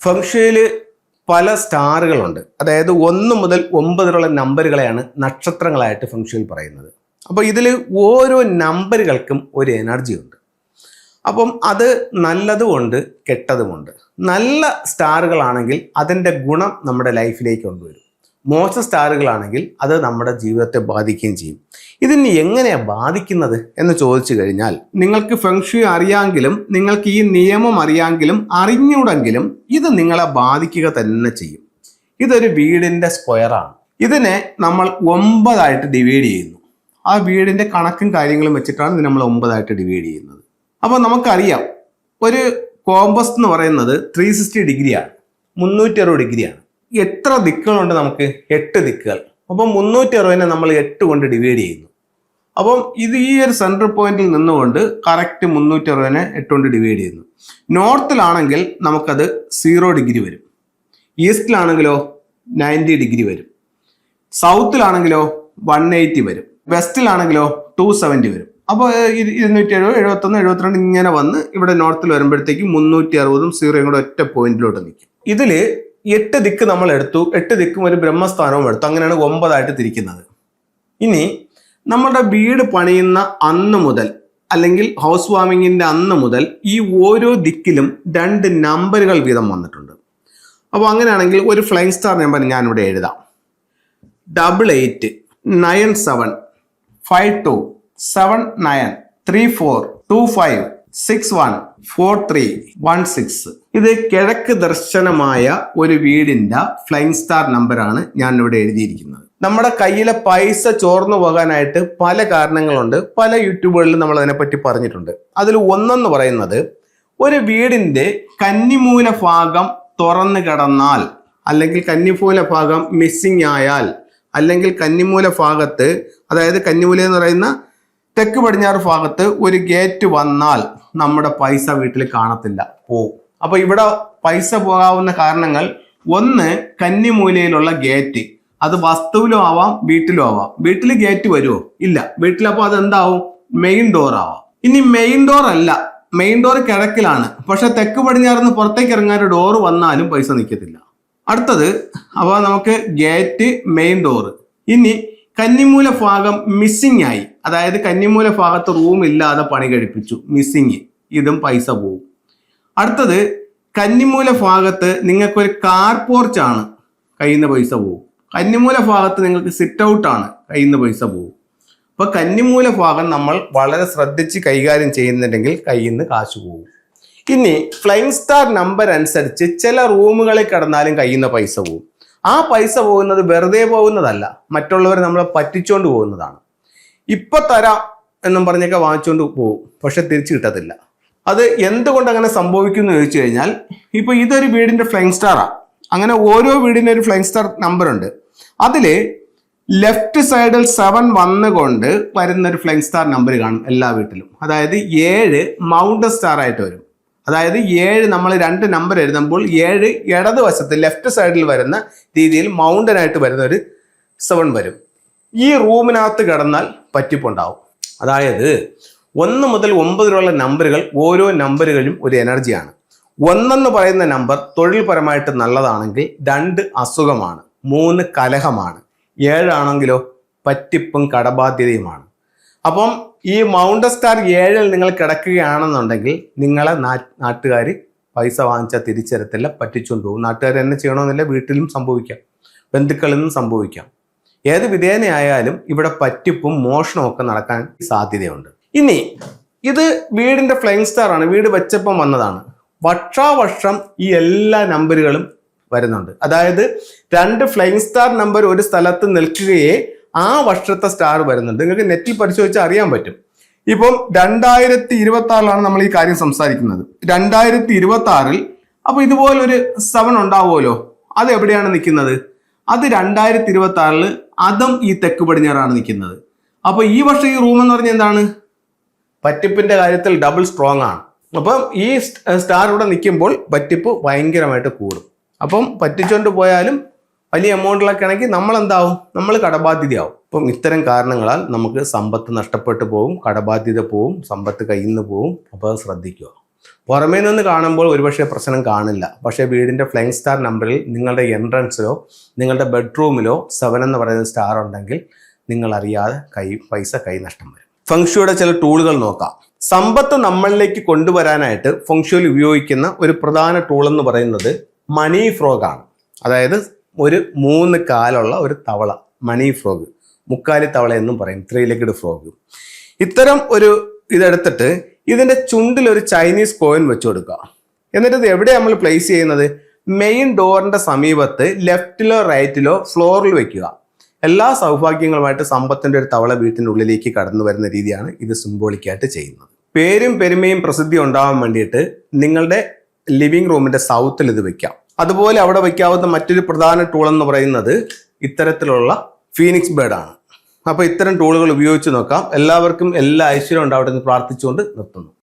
ഫെങ്ഷുയിൽ പല സ്റ്റാറുകളുണ്ട്. അതായത് 1 മുതൽ 9 വരെയുള്ള നമ്പറുകളെയാണ് നക്ഷത്രങ്ങളായിട്ട് ഫെങ്ഷുയിൽ പറയുന്നത്. അപ്പോൾ ഇതിൽ ഓരോ നമ്പറുകൾക്കും ഒരു എനർജി ഉണ്ട്. അപ്പം അത് നല്ലതുമുണ്ട് കെട്ടതുമുണ്ട്. നല്ല സ്റ്റാറുകളാണെങ്കിൽ അതിൻ്റെ ഗുണം നമ്മുടെ ലൈഫിലേക്ക് കൊണ്ടുവരും. മോശം സ്റ്റാറുകളാണെങ്കിൽ അത് നമ്മുടെ ജീവിതത്തെ ബാധിക്കുകയും ചെയ്യും. ഇതിന് എങ്ങനെയാണ് ബാധിക്കുന്നത് എന്ന് ചോദിച്ചു കഴിഞ്ഞാൽ, നിങ്ങൾക്ക് ഫെങ്ഷു അറിയാമെങ്കിലും നിങ്ങൾക്ക് ഈ നിയമം അറിയാമെങ്കിലും അറിഞ്ഞൂടെങ്കിലും ഇത് നിങ്ങളെ ബാധിക്കുക തന്നെ ചെയ്യും. ഇതൊരു വീടിൻ്റെ സ്ക്വയറാണ്. ഇതിനെ നമ്മൾ 9 ഡിവൈഡ് ചെയ്യുന്നു. ആ വീടിൻ്റെ കണക്കും കാര്യങ്ങളും വെച്ചിട്ടാണ് ഇത് നമ്മൾ 9 ഡിവൈഡ് ചെയ്യുന്നത്. അപ്പോൾ നമുക്കറിയാം ഒരു കോമ്പസ് എന്ന് പറയുന്നത് 360 ഡിഗ്രിയാണ്, 360 ഡിഗ്രിയാണ്. എത്ര ദിക്കുകളുണ്ട് നമുക്ക്? 8 ദിക്കുകൾ. അപ്പം 360നെ നമ്മൾ 8 കൊണ്ട് ഡിവൈഡ് ചെയ്യുന്നു. അപ്പം ഇത് ഈ ഒരു സെൻട്രൽ പോയിന്റിൽ നിന്നുകൊണ്ട് കറക്റ്റ് 360നെ 8 കൊണ്ട് ഡിവൈഡ് ചെയ്യുന്നു. നോർത്തിലാണെങ്കിൽ നമുക്കത് 0 ഡിഗ്രി വരും. ഈസ്റ്റിലാണെങ്കിലോ 90 ഡിഗ്രി വരും. സൗത്തിലാണെങ്കിലോ 180 വരും. വെസ്റ്റിലാണെങ്കിലോ 270 വരും. അപ്പോൾ 270, 71, 72 ഇങ്ങനെ വന്ന് ഇവിടെ നോർത്തിൽ വരുമ്പോഴത്തേക്ക് 360ഉം 0യും കൂടെ ഒറ്റ പോയിന്റിലോട്ട് നിൽക്കും. ഇതിൽ 8 ദിക്ക് നമ്മൾ എടുത്തു, 8 ദിക്കും ഒരു ബ്രഹ്മസ്ഥാനവും എടുത്തു. അങ്ങനെയാണ് 9 തിരിക്കുന്നത്. ഇനി നമ്മുടെ വീട് പണിയുന്ന അന്ന് മുതൽ അല്ലെങ്കിൽ ഹൗസ് വാമിങ്ങിൻ്റെ അന്ന് മുതൽ ഈ ഓരോ ദിക്കിലും 2 നമ്പറുകൾ വീതം വന്നിട്ടുണ്ട്. അപ്പോൾ അങ്ങനെയാണെങ്കിൽ ഒരു ഫ്ലൈങ് സ്റ്റാർ നമ്പർ ഞാനിവിടെ എഴുതാം. 88 97 52 79 34 25 61 43 16. ഇത് കിഴക്ക് ദർശനമായ ഒരു വീടിന്റെ ഫ്ലൈങ് സ്റ്റാർ നമ്പറാണ് ഞാൻ ഇവിടെ എഴുതിയിരിക്കുന്നത്. നമ്മുടെ കയ്യിലെ പൈസ ചോർന്നു പോകാനായിട്ട് പല കാരണങ്ങളുണ്ട്. പല യൂട്യൂബുകളിലും നമ്മൾ അതിനെപ്പറ്റി പറഞ്ഞിട്ടുണ്ട്. അതിൽ ഒന്നെന്ന് പറയുന്നത്, ഒരു വീടിന്റെ കന്നിമൂല ഭാഗം തുറന്നു കിടന്നാൽ, അല്ലെങ്കിൽ കന്നിമൂല ഭാഗം മിസ്സിങ് ആയാൽ, അല്ലെങ്കിൽ കന്നിമൂല ഭാഗത്ത്, അതായത് കന്നിമൂല എന്ന് പറയുന്ന തെക്ക് പടിഞ്ഞാറ് ഭാഗത്ത് ഒരു ഗേറ്റ് വന്നാൽ നമ്മുടെ പൈസ വീട്ടിൽ കാണത്തില്ല, പോവും. അപ്പൊ ഇവിടെ പൈസ പോകാവുന്ന കാരണങ്ങൾ, ഒന്ന് കന്നിമൂലയിലുള്ള ഗേറ്റ്, അത് വസ്തുവിലും ആവാം വീട്ടിലും ആവാം. വീട്ടിൽ ഗേറ്റ് വരുമോ? ഇല്ല. വീട്ടിലപ്പോൾ അതെന്താവും? മെയിൻ ഡോർ ആവാം. ഇനി മെയിൻ ഡോർ അല്ല, മെയിൻ ഡോർ കിഴക്കിലാണ്, പക്ഷെ തെക്ക് പടിഞ്ഞാറിന്ന് പുറത്തേക്ക് ഇറങ്ങാൻ ഒരു ഡോറ് വന്നാലും പൈസ നിൽക്കത്തില്ല. അടുത്തത്, അപ്പോൾ നമുക്ക് ഗേറ്റ്, മെയിൻ ഡോറ്. ഇനി കന്നിമൂല ഭാഗം മിസ്സിങ് ആയി, അതായത് കന്നിമൂല ഭാഗത്ത് റൂം ഇല്ലാതെ പണി കഴിപ്പിച്ചു, മിസ്സിങ്, ഇതും പൈസ പോവും. അടുത്തത്, കന്നിമൂല ഭാഗത്ത് നിങ്ങൾക്കൊരു കാർ പോർച്ചാണ്, കയ്യിൽ നിന്ന് പൈസ പോവും. കന്നിമൂല ഭാഗത്ത് നിങ്ങൾക്ക് സിറ്റ് ഔട്ടാണ്, കയ്യിൽ നിന്ന് പൈസ പോവും. അപ്പോൾ കന്നിമൂല ഭാഗം നമ്മൾ വളരെ ശ്രദ്ധിച്ച് കൈകാര്യം ചെയ്യുന്നുണ്ടെങ്കിൽ കയ്യിൽ നിന്ന് കാശ് പോവും. ഇനി ഫ്ലൈങ് സ്റ്റാർ നമ്പർ അനുസരിച്ച് ചില റൂമുകളിൽ കിടന്നാലും കയ്യിൽ നിന്ന് പൈസ പോവും. ആ പൈസ പോകുന്നത് വെറുതെ പോകുന്നതല്ല, മറ്റുള്ളവർ നമ്മളെ പറ്റിച്ചുകൊണ്ട് പോകുന്നതാണ്. ഇപ്പൊ തരാം എന്നും പറഞ്ഞൊക്കെ വാങ്ങിച്ചുകൊണ്ട് പോകും, പക്ഷെ തിരിച്ചു കിട്ടത്തില്ല. അത് എന്തുകൊണ്ട് അങ്ങനെ സംഭവിക്കുന്നു എന്ന് ചോദിച്ചു കഴിഞ്ഞാൽ, ഇപ്പൊ ഇതൊരു വീടിന്റെ ഫ്ലൈങ് സ്റ്റാറാണ്. അങ്ങനെ ഓരോ വീടിന്റെ ഒരു ഫ്ലൈങ് സ്റ്റാർ നമ്പർ ഉണ്ട്. അതില് ലെഫ്റ്റ് സൈഡിൽ 7 വന്നുകൊണ്ട് വരുന്ന ഒരു ഫ്ലൈങ് സ്റ്റാർ നമ്പർ കാണും എല്ലാ വീട്ടിലും. അതായത് 7 മൗണ്ടൻ സ്റ്റാർ ആയിട്ട് വരും. അതായത് 7 നമ്മൾ 2 നമ്പർ എഴുതുമ്പോൾ 7 ഇടതുവശത്ത് ലെഫ്റ്റ് സൈഡിൽ വരുന്ന രീതിയിൽ മൗണ്ടൻ ആയിട്ട് വരുന്ന ഒരു 7 വരും. ഈ റൂമിനകത്ത് കിടന്നാൽ പറ്റിപ്പുണ്ടാവും. അതായത് 1 മുതൽ 9 വരെയുള്ള നമ്പറുകൾ, ഓരോ നമ്പറുകളും ഒരു എനർജിയാണ്. 1 പറയുന്ന നമ്പർ തൊഴിൽപരമായിട്ട് നല്ലതാണെങ്കിൽ 2 അസുഖമാണ്, 3 കലഹമാണ്, 7 ആണെങ്കിലോ പറ്റിപ്പും കടബാധ്യതയുമാണ്. അപ്പം ഈ മൗണ്ടൻ സ്റ്റാർ 7ൽ നിങ്ങൾ കിടക്കുകയാണെന്നുണ്ടെങ്കിൽ നിങ്ങളെ നാട്ടുകാർ പൈസ വാങ്ങിച്ചാൽ തിരിച്ചെടുത്തില്ല, പറ്റിച്ചുകൊണ്ട് പോകും. നാട്ടുകാർ തന്നെ ചെയ്യണമെന്നില്ല, വീട്ടിലും സംഭവിക്കാം, ബന്ധുക്കളിൽ നിന്നും സംഭവിക്കാം. ഏത് വിധേനയായാലും ഇവിടെ പറ്റിപ്പും മോഷണവും ഒക്കെ നടക്കാൻ സാധ്യതയുണ്ട്. ഇനി ഇത് വീടിന്റെ ഫ്ലൈങ് സ്റ്റാർ ആണ്, വീട് വെച്ചപ്പം വന്നതാണ്. വർഷാവർഷം ഈ എല്ലാ നമ്പറുകളും വരുന്നുണ്ട്. അതായത് 2 ഫ്ലൈങ് സ്റ്റാർ നമ്പർ ഒരു സ്ഥലത്ത് നിൽക്കുകയെ ആ വർഷത്തെ സ്റ്റാർ വരുന്നുണ്ട്. നിങ്ങൾക്ക് നെറ്റിൽ പരിശോധിച്ചാൽ അറിയാൻ പറ്റും. ഇപ്പം 2026 നമ്മൾ ഈ കാര്യം സംസാരിക്കുന്നത്. 2026 അപ്പൊ ഇതുപോലൊരു 7 ഉണ്ടാവുമല്ലോ. അത് എവിടെയാണ് നിൽക്കുന്നത്? അത് 2026 അതും ഈ തെക്ക് പടിഞ്ഞാറാണ് നിൽക്കുന്നത്. അപ്പൊ ഈ വർഷം ഈ റൂം എന്ന് പറഞ്ഞാൽ എന്താണ്? പറ്റിപ്പിന്റെ കാര്യത്തിൽ ഡബിൾ സ്ട്രോങ് ആണ്. അപ്പം ഈ സ്റ്റാർ ഇവിടെ നിൽക്കുമ്പോൾ പറ്റിപ്പ് ഭയങ്കരമായിട്ട് കൂടും. അപ്പം പറ്റിച്ചുകൊണ്ട് പോയാലും വലിയ എമൗണ്ടിലൊക്കെ ആണെങ്കിൽ നമ്മൾ എന്താവും? നമ്മൾ കടബാധ്യതയാവും. അപ്പം ഇത്തരം കാരണങ്ങളാൽ നമുക്ക് സമ്പത്ത് നഷ്ടപ്പെട്ടു പോകും, കടബാധ്യത പോവും, സമ്പത്ത് കയ്യിൽ നിന്ന് പോവും. അപ്പോൾ അത് ശ്രദ്ധിക്കുക. പുറമേ നിന്ന് കാണുമ്പോൾ ഒരുപക്ഷെ പ്രശ്നം കാണില്ല. പക്ഷേ വീടിൻ്റെ ഫ്ലൈങ് സ്റ്റാർ നമ്പറിൽ നിങ്ങളുടെ എൻട്രൻസിലോ നിങ്ങളുടെ ബെഡ്റൂമിലോ 7 എന്ന് പറയുന്ന സ്റ്റാർ ഉണ്ടെങ്കിൽ നിങ്ങൾ അറിയാതെ പൈസ നഷ്ടം വരും. ഫെങ്ഷുയുടെ ചില ടൂളുകൾ നോക്കാം. സമ്പത്ത് നമ്മളിലേക്ക് കൊണ്ടുവരാനായിട്ട് ഫെങ്ഷുയിൽ ഉപയോഗിക്കുന്ന ഒരു പ്രധാന ടൂൾ എന്ന് പറയുന്നത് മണി ഫ്രോഗ് ആണ്. അതായത് ഒരു 3 കാലുള്ള ഒരു തവള, മണി ഫ്രോഗ്, മുക്കാലി തവള എന്നും പറയും, 3 ലെഗ്ഡ് ഫ്രോഗ്. ഇത്തരം ഒരു ഇതെടുത്തിട്ട് ഇതിൻ്റെ ചുണ്ടിൽ ഒരു ചൈനീസ് കോയിൻ വെച്ച് കൊടുക്കുക. എന്നിട്ട് ഇത് എവിടെ നമ്മൾ പ്ലേസ് ചെയ്യുന്നത്? മെയിൻ ഡോറിൻ്റെ സമീപത്ത് ലെഫ്റ്റിലോ റൈറ്റിലോ ഫ്ലോറിൽ വെക്കുക. എല്ലാ സൗഭാഗ്യങ്ങളുമായിട്ട് സമ്പത്തിൻ്റെ ഒരു തവള വീട്ടിൻ്റെ ഉള്ളിലേക്ക് കടന്നു വരുന്ന രീതിയാണ് ഇത് സിംബോളിക്കായിട്ട് ചെയ്യുന്നത്. പേരും പെരുമയും പ്രസിദ്ധി ഉണ്ടാവാൻ വേണ്ടിയിട്ട് നിങ്ങളുടെ ലിവിങ് റൂമിൻ്റെ സൗത്തിൽ ഇത് വെക്കാം. അതുപോലെ അവിടെ വയ്ക്കാവുന്ന മറ്റൊരു പ്രധാന ടൂൾ എന്ന് പറയുന്നത് ഇത്തരത്തിലുള്ള ഫീനിക്സ് ബേർഡ് ആണ്. അപ്പോൾ ഇത്തരം ടൂളുകൾ ഉപയോഗിച്ച് നോക്കാം. എല്ലാവർക്കും എല്ലാ ഐശ്വര്യം ഉണ്ടാവട്ടെ എന്ന് പ്രാർത്ഥിച്ചുകൊണ്ട് നിർത്തുന്നു.